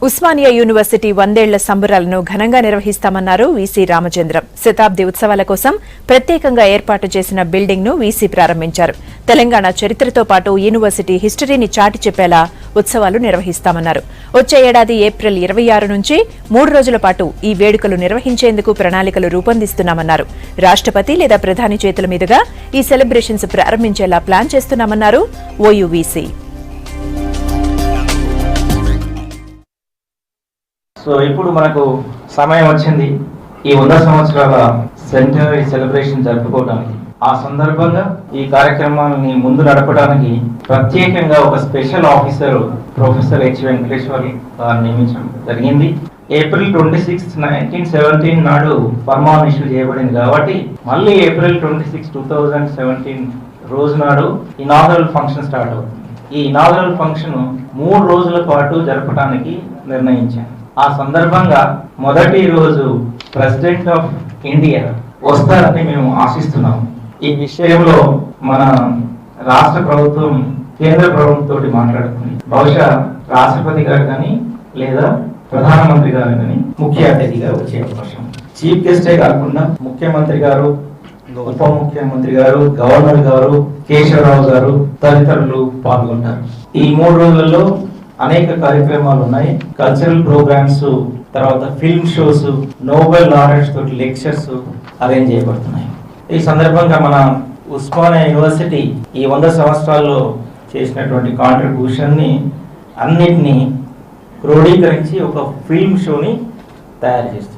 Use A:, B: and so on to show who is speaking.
A: Osmania university 100 ఏళ్ల సంబరాలను ఘనంగా నిర్వహిస్తామన్నారు VC Ramachandram. శతాబ్ది ఉత్సవాల కోసం ప్రత్యేకంగా ఏర్పాటు చేసిన బిల్డింగ్ ను వీసీ ప్రారంభించారు. తెలంగాణ చరిత్రతో పాటు యూనివర్సిటీ హిస్టరీని చాటి చెప్పేలా ఉత్సవాలు నిర్వహిస్తామన్నారు. వచ్చే ఏడాది ఏప్రిల్ 26 నుంచి 3 రోజుల పాటు ఈ వేడుకలు నిర్వహించేందుకు ప్రణాళికలు రూపొందిస్తున్నామన్నారు. రాష్ట్రపతి లేదా ప్రధాని చేతుల మీదుగా ఈ సెలబ్రేషన్స్ ప్రారంభించేలా ప్లాన్ చేస్తున్నామన్నారు ఓయూవీసీ.
B: సో ఇప్పుడు మనకు సమయం వచ్చింది ఈ 100 సంవత్సరాల సెంటనరీ సెలబ్రేషన్ జరుపుకోవడానికి. ఆ సందర్భంగా ఈ కార్యక్రమాన్ని ముందు నడపడానికి ప్రత్యేకంగా ఒక special officer professor H Venkateshwar నియమించడం జరిగింది. ఏప్రిల్ 26, 1917 నాడు ఫర్మాన్ ఇష్యూ చేయబడింది కాబట్టి మళ్ళీ ఏప్రిల్ 26, 2017 రోజు నాడు ఇనాగరల్ ఫంక్షన్ స్టార్ట్ అవుతుంది. ఈ ఇనాగరల్ ఫంక్షన్ 3 రోజుల పాటు జరపడానికి నిర్ణయించాను. ఆ సందర్భంగా మొదటి రోజు ప్రెసిడెంట్ ఆఫ్ ఇండియా వస్తారని మేము ఆశిస్తున్నాము. ఈ విషయంలో మన రాష్ట్ర ప్రభుత్వం కేంద్ర ప్రభుత్వంతో మాట్లాడుతుంది. బహుశా రాష్ట్రపతి గారు కానీ లేదా ప్రధానమంత్రి గారు కానీ ముఖ్య అతిథిగా వచ్చే అవకాశం. చీఫ్ గెస్టే కాకుండా ముఖ్యమంత్రి గారు, ఉప ముఖ్యమంత్రి గారు, గవర్నర్ గారు, కేశవరావు గారు తదితరులు పాల్గొంటారు. ఈ 3 రోజులలో అనేక కార్యక్రమాలు ఉన్నాయి. కల్చరల్ ప్రోగ్రామ్స్, తర్వాత ఫిల్మ్ షోస్, నోబెల్ లారెట్స్ తోటి లెక్చర్స్ అరేంజ్ చేయబడుతున్నాయి. ఈ సందర్భంగా మన ఉస్మానియా యూనివర్సిటీ ఈ 100 సంవత్సరాల్లో చేసినటువంటి కాంట్రిబ్యూషన్ ని అన్నిటినీ క్రోడీకరించి ఒక ఫిల్మ్ షోని తయారు చేస్తుంది.